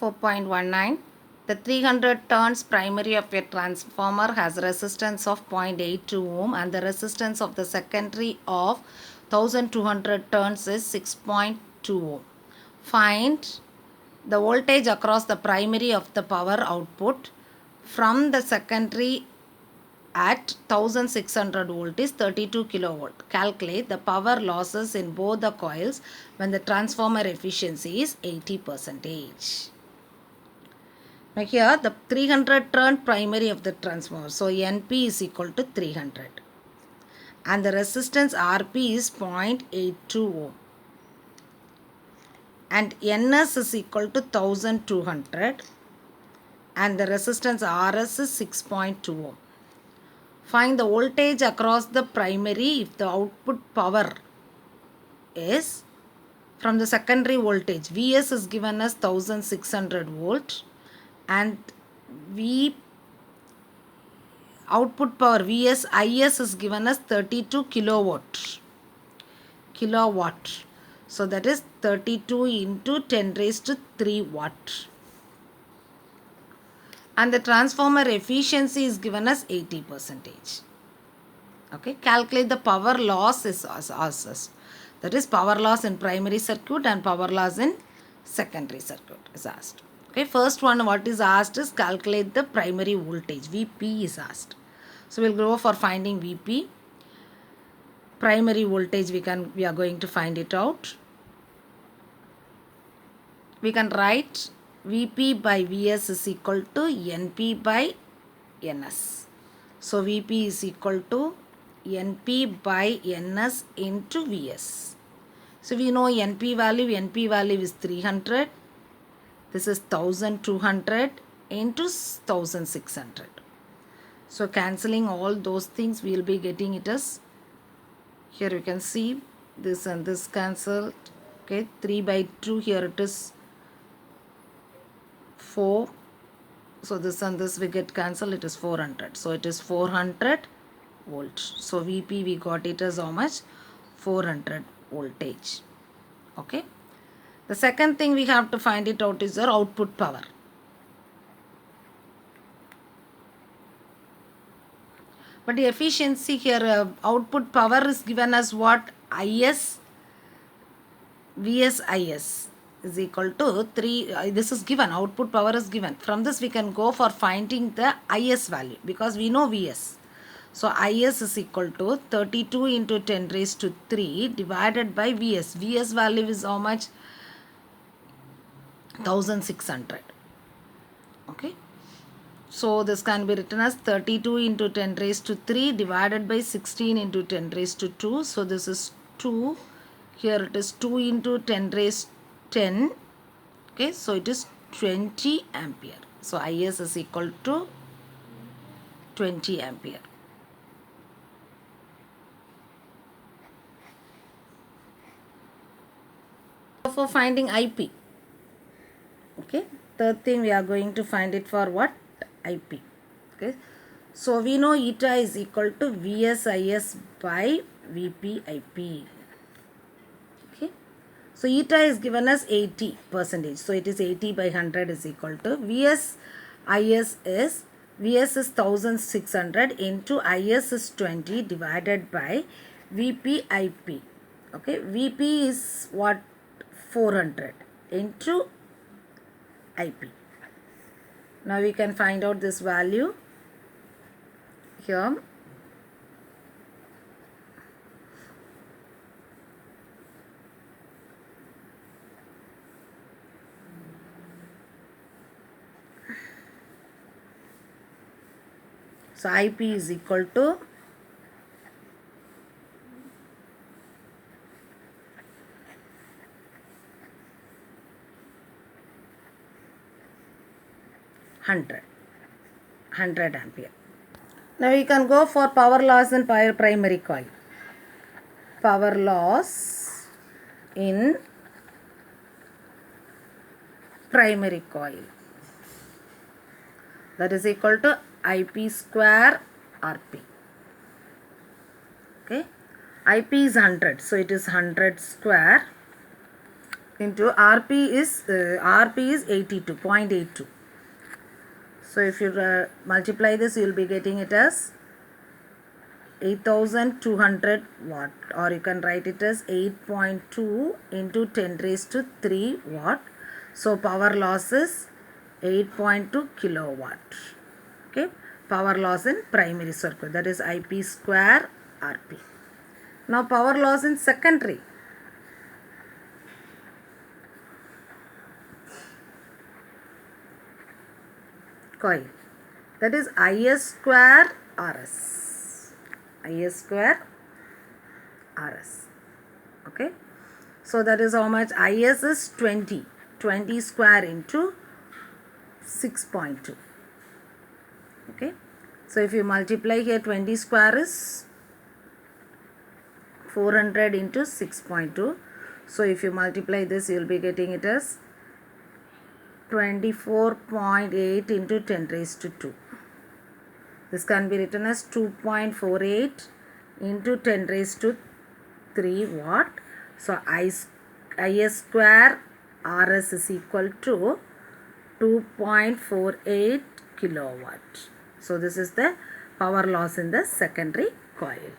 4.19. The 300 turns primary of a transformer has resistance of 0.82 ohm and the resistance of the secondary of 1200 turns is 6.2 ohm. Find the voltage across the primary of the power output from the secondary at 1600 volt is 32 kilovolt. Calculate the power losses in both the coils when the transformer efficiency is 80%. Now here the 300 turn primary of the transformer. So NP is equal to 300 and the resistance RP is 0.82 ohm and NS is equal to 1200 and the resistance RS is 6.2 ohm. Find the voltage across the primary if the output power is from the secondary voltage. Vs is given as 1600 volt and V output power Vs Is is given as 32 kilowatt. So that is 32 into 10 raised to 3 watt. And the transformer efficiency is given as 80%. Okay, calculate the power loss is asked. That is power loss in primary circuit and power loss in secondary circuit is asked. Okay, first one what is asked is calculate the primary voltage. Vp is asked. So we'll go for finding Vp. Primary voltage we are going to find it out. We can write Vp by Vs is equal to Np by Ns. So Vp is equal to Np by Ns into Vs. So we know Np value is 300. This is 1200 into 1600. So cancelling all those things, we will be getting it as, here you can see this and this cancelled. Okay, 3 by 2, here it is 4. So this and this we get cancelled, it is 400. So it is 400 volt. So Vp we got it as how much? 400 voltage. Okay. The second thing we have to find it out is our output power. But the efficiency here, output power is given as what? Is, Vs Is is equal to 3. This is given, output power is given. From this we can go for finding the Is value because we know Vs. So Is is equal to 32 into 10 raised to 3 divided by Vs. Vs value is how much? 1600. Okay. So this can be written as 32 into 10 raised to 3 divided by 16 into 10 raised to 2. So this is 2. Here it is 2 into 10 raised 10. Okay. So it is 20 ampere. So Is is equal to 20 ampere. For finding IP. Okay. Third thing we are going to find it for what? IP. Okay. So we know eta is equal to VSIS by VPIP. Okay. So eta is given as 80%. So it is 80 by 100 is equal to VSIS is Vs is 1600 into Is is 20 divided by VPIP. Okay. VP is what? 400 into IP. Now we can find out this value here. So IP is equal to 100 ampere. Now we can go for power loss in primary coil. Power loss in primary coil, that is equal to IP square RP. Okay, IP is 100, so it is 100 square into RP is 82.82. So if you multiply this, you will be getting it as 8200 watt, or you can write it as 8.2 into 10 raised to 3 watt. So power loss is 8.2 kilowatt. Okay, power loss in primary circuit, that is IP square RP. Now power loss in secondary. Coil, that is IS square RS. IS square RS. Okay, so that is how much. IS is 20 square into 6.2. Okay, so if you multiply here, 20 square is 400 into 6.2. So if you multiply this, you will be getting it as 24.8 into 10 raised to 2. This can be written as 2.48 into 10 raised to 3 watt. So IS square RS is equal to 2.48 kilowatt. So this is the power loss in the secondary coil.